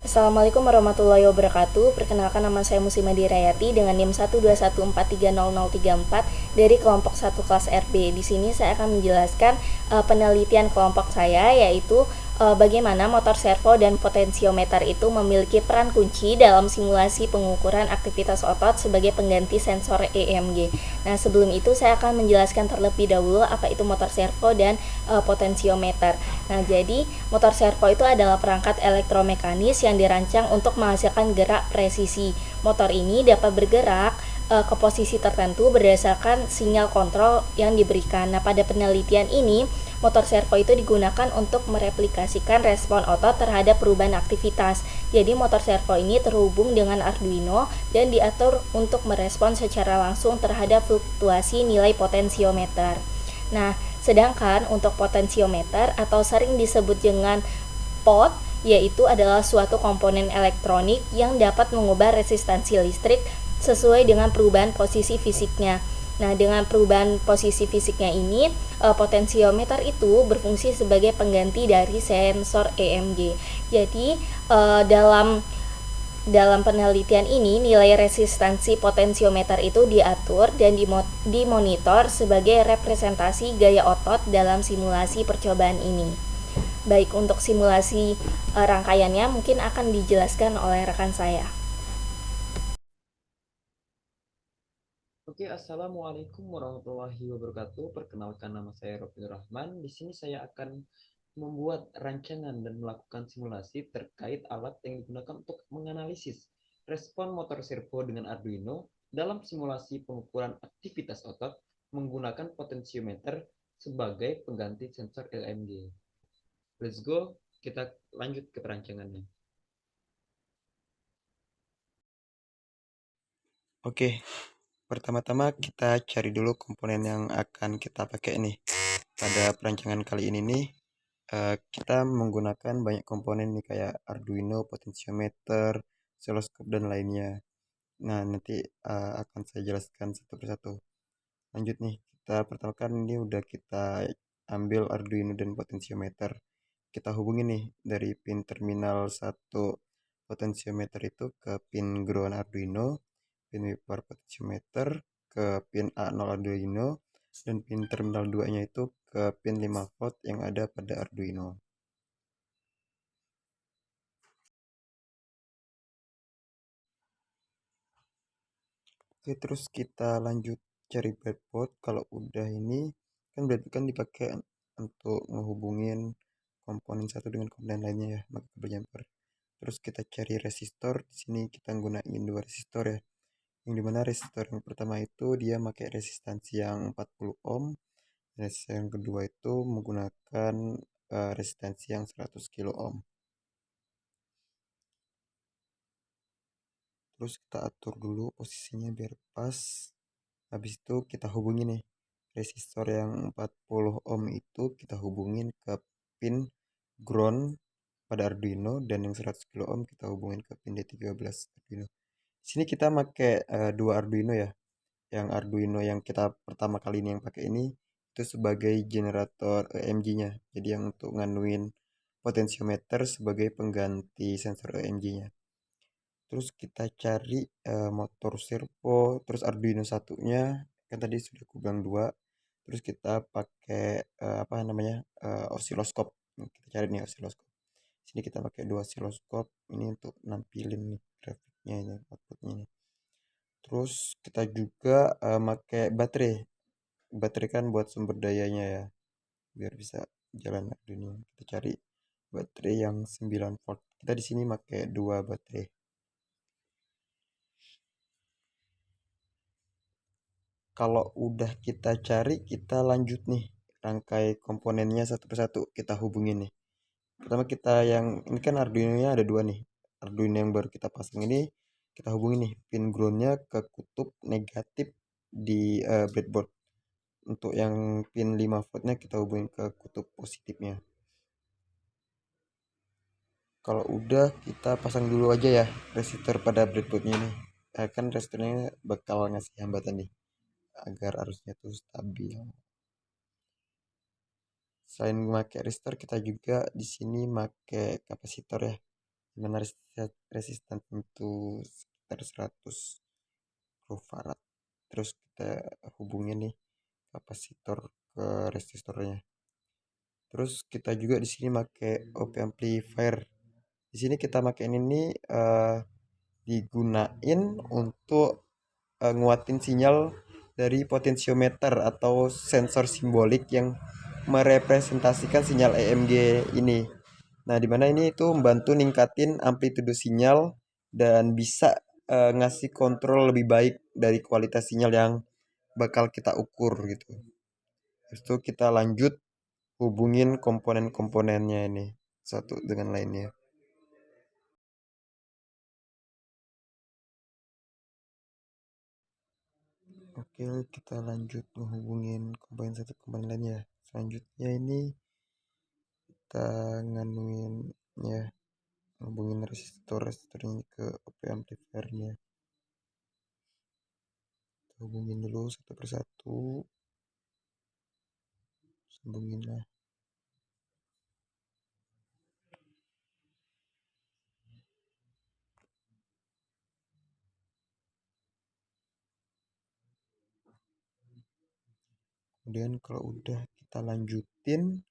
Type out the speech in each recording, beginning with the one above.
Assalamualaikum warahmatullahi wabarakatuh. Perkenalkan, nama saya Musima Dirayati dengan NIM 121430034 dari kelompok 1 kelas RB. Di sini saya akan menjelaskan penelitian kelompok saya, yaitu bagaimana motor servo dan potensiometer itu memiliki peran kunci dalam simulasi pengukuran aktivitas otot sebagai pengganti sensor EMG. Nah, sebelum itu saya akan menjelaskan terlebih dahulu apa itu motor servo dan potensiometer. Nah, jadi motor servo itu adalah perangkat elektromekanis yang dirancang untuk menghasilkan gerak presisi. Motor ini dapat bergerak ke posisi tertentu berdasarkan sinyal kontrol yang diberikan. Nah, pada penelitian ini, motor servo itu digunakan untuk mereplikasikan respon otot terhadap perubahan aktivitas. Jadi, motor servo ini terhubung dengan Arduino dan diatur untuk merespon secara langsung terhadap fluktuasi nilai potensiometer. Nah, sedangkan untuk potensiometer atau sering disebut dengan pot, yaitu adalah suatu komponen elektronik yang dapat mengubah resistansi listrik sesuai dengan perubahan posisi fisiknya. Nah, dengan perubahan posisi fisiknya ini, potensiometer itu berfungsi sebagai pengganti dari sensor EMG. Jadi, dalam dalam penelitian ini, nilai resistansi potensiometer itu diatur dan dimonitor sebagai representasi gaya otot dalam simulasi percobaan ini. Baik, untuk simulasi rangkaiannya mungkin akan dijelaskan oleh rekan saya. Oke, Assalamualaikum warahmatullahi wabarakatuh. Perkenalkan, nama saya Rofi Rahman. Di sini saya akan membuat rancangan dan melakukan simulasi terkait alat yang digunakan untuk menganalisis respon motor servo dengan Arduino dalam simulasi pengukuran aktivitas otot menggunakan potensiometer sebagai pengganti sensor LMG. Let's go, kita lanjut ke perancangannya. Oke, pertama-tama kita cari dulu komponen yang akan kita pakai nih. Pada perancangan kali ini nih, kita menggunakan banyak komponen nih kayak Arduino, potentiometer, oscilloscope dan lainnya. Nah, nanti akan saya jelaskan satu persatu. Lanjut nih, kita pertama kan ini udah kita ambil Arduino dan potentiometer. Kita hubungi nih dari pin terminal satu potentiometer itu ke pin ground Arduino, pin power potentiometer ke pin A0 Arduino, dan pin terminal 2-nya itu ke pin 5 volt yang ada pada Arduino. Oke, terus kita lanjut cari breadboard. Kalau udah ini kan breadboard kan dipakai untuk menghubungin komponen satu dengan komponen lainnya ya, maka kabel jumper. Terus kita cari resistor. Di sini kita gunain dua resistor ya. Yang dimana resistor yang pertama itu dia pakai resistansi yang 40 ohm. Resistor yang kedua itu menggunakan resistansi yang 100 kilo ohm. Terus kita atur dulu posisinya biar pas. Habis itu kita hubungi nih resistor yang 40 ohm itu kita hubungin ke pin ground pada Arduino, dan yang 100 kilo ohm kita hubungin ke pin D13 Arduino. Di sini kita pakai dua Arduino ya. Yang Arduino yang kita pertama kali ini yang pakai ini itu sebagai generator EMG-nya. Jadi yang untuk nganuin potensiometer sebagai pengganti sensor EMG-nya. Terus kita cari motor servo, terus Arduino satunya kan tadi sudah aku bilang dua. Terus kita pakai apa namanya osiloskop. Kita cari nih osiloskop. Sini kita pakai dua osiloskop ini untuk nampilin nih grafiknya ini, outputnya nih. Terus kita juga pakai baterai. Baterai kan buat sumber dayanya ya, biar bisa jalan Arduino. Kita cari baterai yang 9 volt. Kita di sini pakai dua baterai. Kalau udah kita cari, kita lanjut nih rangkai komponennya satu persatu kita hubungin nih. Pertama kita yang ini kan Arduino-nya ada dua nih. Arduino yang baru kita pasang ini kita hubungin nih pin ground-nya ke kutub negatif di breadboard. Untuk yang pin 5 voltnya kita hubungin ke kutub positifnya. Kalau udah kita pasang dulu aja ya resistor pada breadboardnya ini. Kan resistornya bakal ngasih hambatan nih agar arusnya tuh stabil. Selain memakai resistor, kita juga di sini pakai kapasitor ya. dimana resistan itu sekitar 100 microfarad. Terus kita hubungin nih kapasitor ke resistornya. Terus kita juga di sini pakai op amplifier. Di sini kita pakai ini digunain untuk nguatin sinyal dari potensiometer atau sensor simbolik yang merepresentasikan sinyal EMG ini. Nah, dimana ini itu membantu ningkatin amplitudo sinyal dan bisa ngasih kontrol lebih baik dari kualitas sinyal yang bakal kita ukur gitu. Habis itu kita lanjut hubungin komponen-komponennya ini satu dengan lainnya. Oke, kita lanjut menghubungin komponen satu komponen lainnya. Selanjutnya ini kita nganuin ya, hubungin resistornya ke op amplifiernya. Kita hubungin dulu satu persatu. Sambungin lah. Kemudian kalau udah kita lanjutin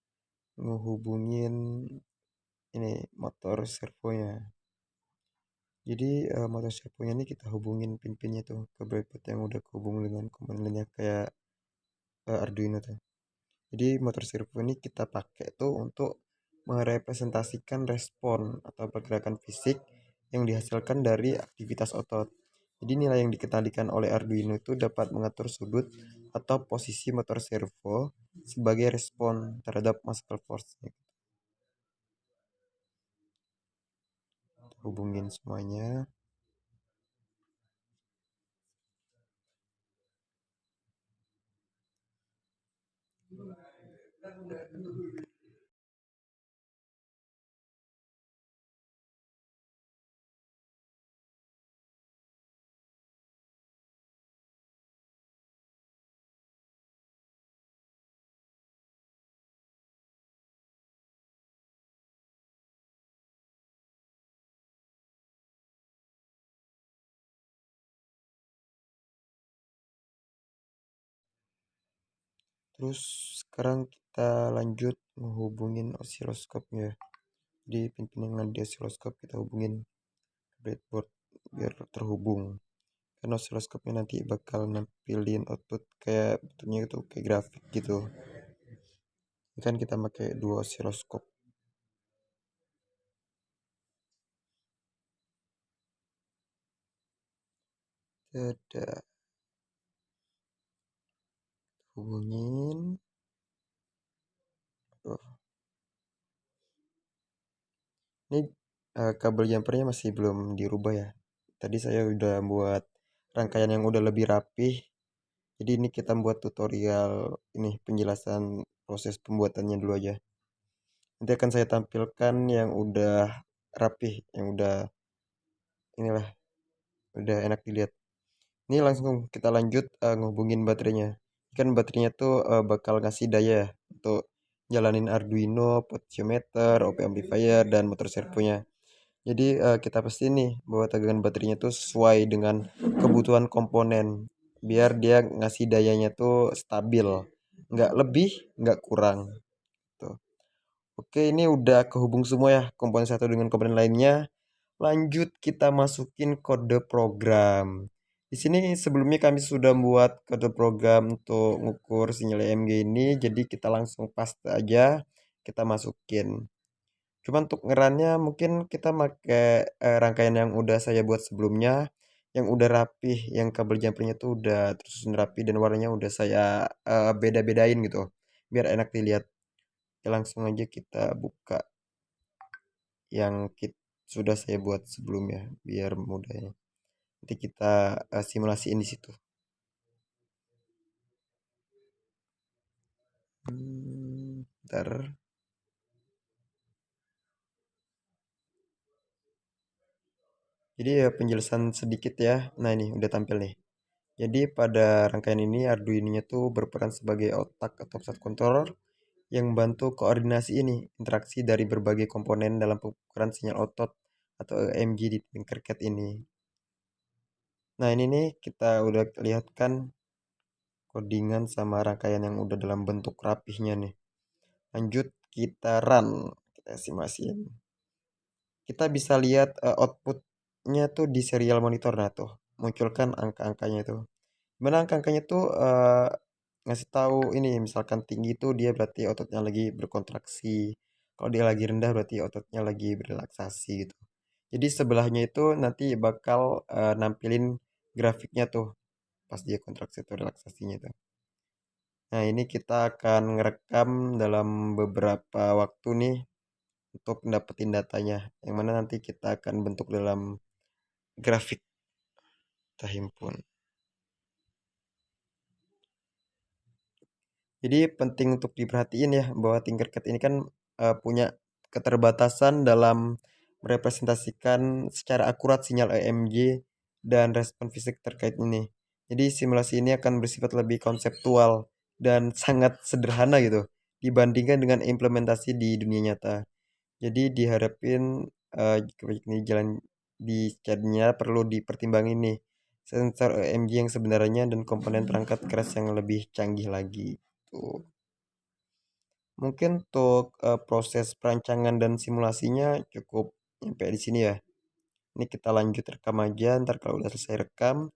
ngehubungin ini motor servonya. Jadi motor servonya ini kita hubungin pin-pinnya tuh ke breadboard yang udah kehubung dengan komponennya kayak Arduino tuh. Jadi motor servo ini kita pakai tuh untuk merepresentasikan respon atau pergerakan fisik yang dihasilkan dari aktivitas otot. Jadi nilai yang dikendalikan oleh Arduino itu dapat mengatur sudut atau posisi motor servo sebagai respon terhadap muscle force. Hubungin semuanya. Terus sekarang kita lanjut menghubungin osiloskopnya. Di pin-pin yang ada di osiloskop kita hubungin ke breadboard biar terhubung. Karena osiloskopnya nanti bakal nampilin output kayak bentuknya itu kayak grafik gitu. Ini kan kita pakai dua osiloskop. Dadah. Hubungin. Aduh. Ini kabel jumpernya masih belum dirubah ya. Tadi saya udah buat rangkaian yang udah lebih rapih. Jadi ini kita buat tutorial ini penjelasan proses pembuatannya dulu aja. Nanti akan saya tampilkan yang udah rapih, yang udah inilah udah enak dilihat. Ini langsung kita lanjut ngehubungin baterainya. Kan baterainya tuh bakal ngasih daya ya untuk jalanin Arduino, potentiometer, op amplifier dan motor servonya. Jadi kita pasti nih bahwa tegangan baterainya tuh sesuai dengan kebutuhan komponen biar dia ngasih dayanya tuh stabil, nggak lebih, nggak kurang. Tuh. Oke, ini udah kehubung semua ya komponen satu dengan komponen lainnya. Lanjut kita masukin kode program. Di sini sebelumnya kami sudah membuat kode program untuk ngukur sinyal EMG ini, jadi kita langsung paste aja, kita masukin. Cuma untuk ngerannya mungkin kita pakai rangkaian yang udah saya buat sebelumnya, yang udah rapih, yang kabel jumpernya tuh udah tersusun rapi dan warnanya udah saya beda-bedain gitu, biar enak dilihat. Oke, langsung aja kita buka yang sudah saya buat sebelumnya biar mudah ya. Nanti kita simulasiin di situ. Ntar. Jadi ya penjelasan sedikit ya. Nah ini udah tampil nih. Jadi pada rangkaian ini Arduino-nya tuh berperan sebagai otak atau pusat controller yang membantu koordinasi ini, interaksi dari berbagai komponen dalam pengukuran sinyal otot atau EMG di Tinkercad ini. Nah, ini nih kita udah lihat kan codingan sama rangkaian yang udah dalam bentuk rapihnya nih. Lanjut kita run, kita simulasiin. Kita bisa lihat outputnya tuh di serial monitor. Nah tuh munculkan angka-angkanya tuh. Mana angka-angkanya tuh ngasih tahu ini, misalkan tinggi tuh dia berarti ototnya lagi berkontraksi. Kalau dia lagi rendah berarti ototnya lagi berelaksasi gitu. Jadi sebelahnya itu nanti bakal nampilin grafiknya tuh pas dia kontraksi atau relaksasinya tuh. Nah, ini kita akan ngerekam dalam beberapa waktu nih untuk dapetin datanya, yang mana nanti kita akan bentuk dalam grafik. Kita himpun. Jadi penting untuk diperhatiin ya bahwa Tinkercad ini kan punya keterbatasan dalam merepresentasikan secara akurat sinyal EMG dan respon fisik terkait ini. Jadi simulasi ini akan bersifat lebih konseptual dan sangat sederhana gitu dibandingkan dengan implementasi di dunia nyata. Jadi diharapin jika proyek ini jalan di CAD-nya perlu dipertimbangin nih sensor EMG yang sebenarnya dan komponen perangkat keras yang lebih canggih lagi. Tuh. Mungkin untuk proses perancangan dan simulasinya cukup sampai di sini ya. Ini kita lanjut rekam aja, ntar kalau udah selesai rekam,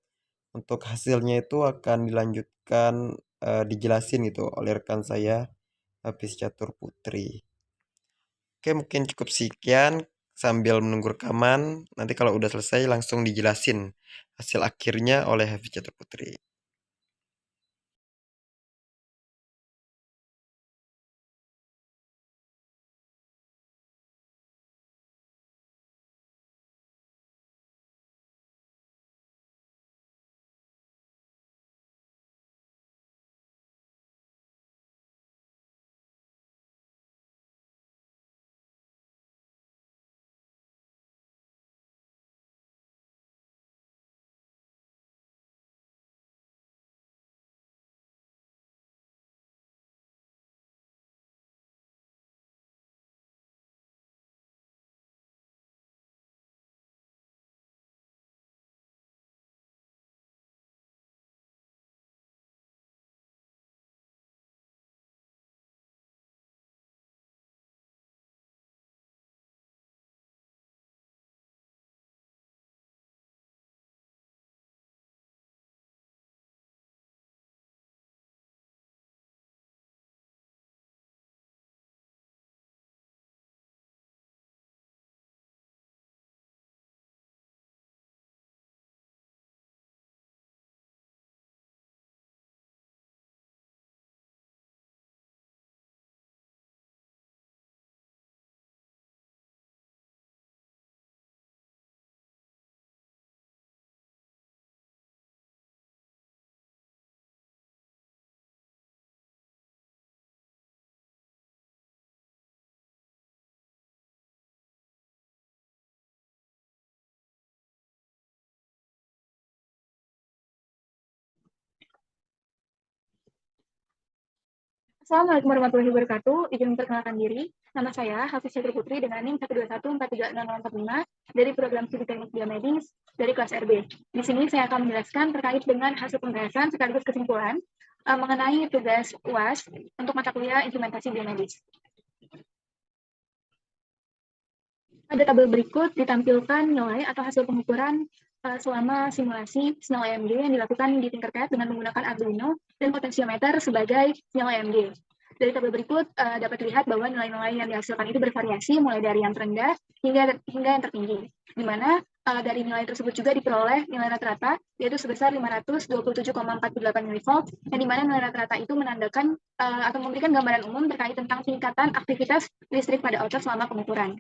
untuk hasilnya itu akan dilanjutkan dijelasin gitu oleh rekan saya, Hafiz Catur Putri. Oke, mungkin cukup sekian sambil menunggu rekaman. Nanti kalau udah selesai langsung dijelasin hasil akhirnya oleh Hafiz Catur Putri. Assalamualaikum warahmatullahi wabarakatuh. Izin memperkenalkan diri. Nama saya Hafiz Catur Putri dengan NIM 121436045 dari program studi teknik biomedis dari kelas RB. Di sini saya akan menjelaskan terkait dengan hasil pembahasan sekaligus kesimpulan mengenai tugas UAS untuk mata kuliah implementasi biomedis. Pada tabel berikut ditampilkan nilai atau hasil pengukuran selama simulasi sinyal EMG yang dilakukan di Tinkercad dengan menggunakan Arduino dan potensiometer sebagai sinyal EMG. Dari tabel berikut dapat dilihat bahwa nilai-nilai yang dihasilkan itu bervariasi mulai dari yang terendah hingga yang tertinggi, di mana dari nilai tersebut juga diperoleh nilai rata-rata yaitu sebesar 527,48 mV, yang dimana nilai rata-rata itu menandakan atau memberikan gambaran umum terkait tentang tingkatan aktivitas listrik pada otot selama pengukuran.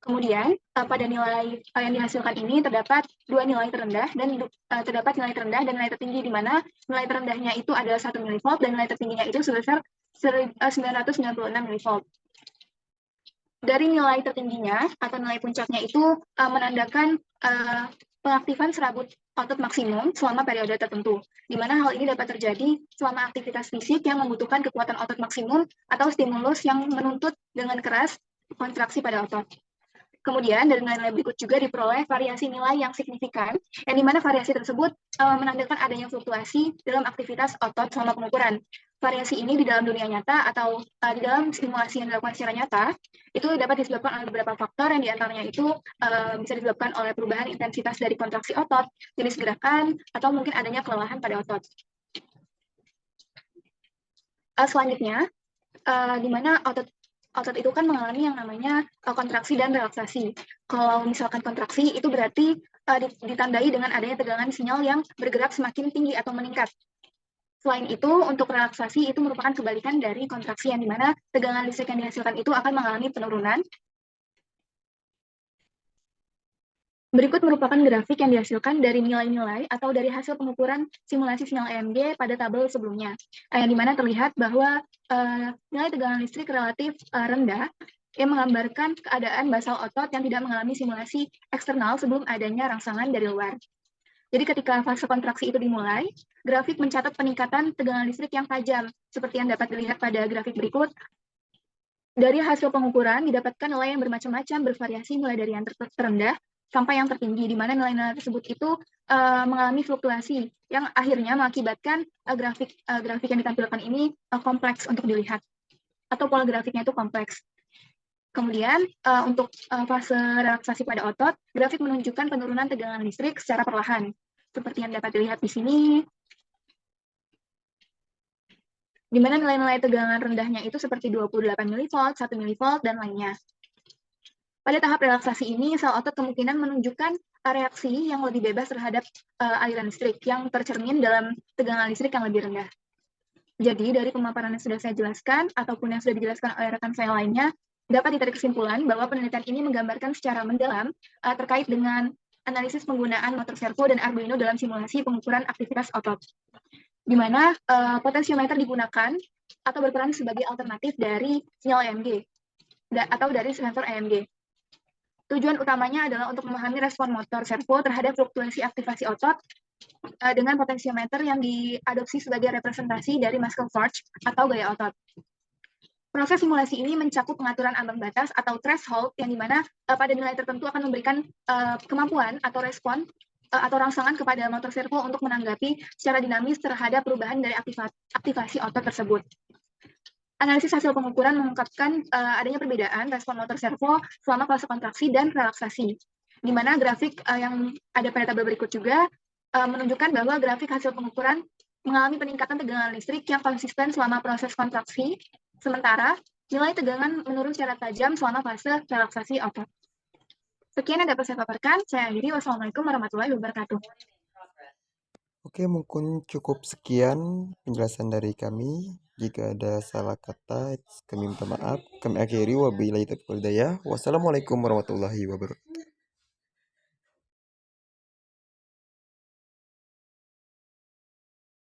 Kemudian pada nilai yang dihasilkan ini terdapat dua nilai terendah dan terdapat nilai terendah dan nilai tertinggi, di mana nilai terendahnya itu adalah 1 mV dan nilai tertingginya itu sebesar 996 mV. Dari nilai tertingginya atau nilai puncaknya itu menandakan pengaktifan serabut otot maksimum selama periode tertentu, di mana hal ini dapat terjadi selama aktivitas fisik yang membutuhkan kekuatan otot maksimum atau stimulus yang menuntut dengan keras kontraksi pada otot. Kemudian dari nilai-nilai berikut juga diperoleh variasi nilai yang signifikan, yang dimana variasi tersebut menandakan adanya fluktuasi dalam aktivitas otot selama pengukuran. Variasi ini di dalam dunia nyata atau di dalam simulasi yang dilakukan secara nyata, itu dapat disebabkan oleh beberapa faktor yang diantaranya itu bisa disebabkan oleh perubahan intensitas dari kontraksi otot, jenis gerakan, atau mungkin adanya kelelahan pada otot. Selanjutnya, di mana otot itu kan mengalami yang namanya kontraksi dan relaksasi. Kalau misalkan kontraksi itu berarti ditandai dengan adanya tegangan sinyal yang bergerak semakin tinggi atau meningkat. Selain itu, untuk relaksasi itu merupakan kebalikan dari kontraksi yang dimana tegangan listrik yang dihasilkan itu akan mengalami penurunan. Berikut merupakan grafik yang dihasilkan dari nilai-nilai atau dari hasil pengukuran simulasi sinyal EMG pada tabel sebelumnya, yang dimana terlihat bahwa nilai tegangan listrik relatif rendah yang menggambarkan keadaan basal otot yang tidak mengalami simulasi eksternal sebelum adanya rangsangan dari luar. Jadi ketika fase kontraksi itu dimulai, grafik mencatat peningkatan tegangan listrik yang tajam, seperti yang dapat dilihat pada grafik berikut. Dari hasil pengukuran didapatkan nilai yang bermacam-macam, bervariasi mulai dari yang terendah sampai yang tertinggi, di mana nilai-nilai tersebut itu mengalami fluktuasi yang akhirnya mengakibatkan grafik yang ditampilkan ini kompleks untuk dilihat, atau pola grafiknya itu kompleks. Kemudian untuk fase relaksasi pada otot, grafik menunjukkan penurunan tegangan listrik secara perlahan, seperti yang dapat dilihat di sini, di mana nilai-nilai tegangan rendahnya itu seperti 28 mV, 1 mV, dan lainnya. Pada tahap relaksasi ini, sel otot kemungkinan menunjukkan reaksi yang lebih bebas terhadap aliran listrik yang tercermin dalam tegangan listrik yang lebih rendah. Jadi, dari pemaparan yang sudah saya jelaskan, ataupun yang sudah dijelaskan oleh rekan saya lainnya, dapat ditarik kesimpulan bahwa penelitian ini menggambarkan secara mendalam terkait dengan analisis penggunaan motor servo dan Arduino dalam simulasi pengukuran aktivitas otot, di mana potensiometer digunakan atau berperan sebagai alternatif dari sinyal EMG atau dari sensor EMG. Tujuan utamanya adalah untuk memahami respon motor servo terhadap fluktuasi aktivasi otot dengan potensiometer yang diadopsi sebagai representasi dari muscle force atau gaya otot. Proses simulasi ini mencakup pengaturan ambang batas atau threshold yang dimana pada nilai tertentu akan memberikan kemampuan atau respon atau rangsangan kepada motor servo untuk menanggapi secara dinamis terhadap perubahan dari aktivasi otot tersebut. Analisis hasil pengukuran mengungkapkan adanya perbedaan respon motor servo selama fase kontraksi dan relaksasi, di mana grafik yang ada pada tabel berikut juga menunjukkan bahwa grafik hasil pengukuran mengalami peningkatan tegangan listrik yang konsisten selama proses kontraksi, sementara nilai tegangan menurun secara tajam selama fase relaksasi otot. Sekian yang dapat saya paparkan. Saya akhiri. Wassalamualaikum warahmatullahi wabarakatuh. Oke, mungkin cukup sekian penjelasan dari kami. Jika ada salah kata, kami minta maaf. Kami akhiri. Wabillahi taufiq wal hidayah. Wassalamualaikum warahmatullahi wabarakatuh.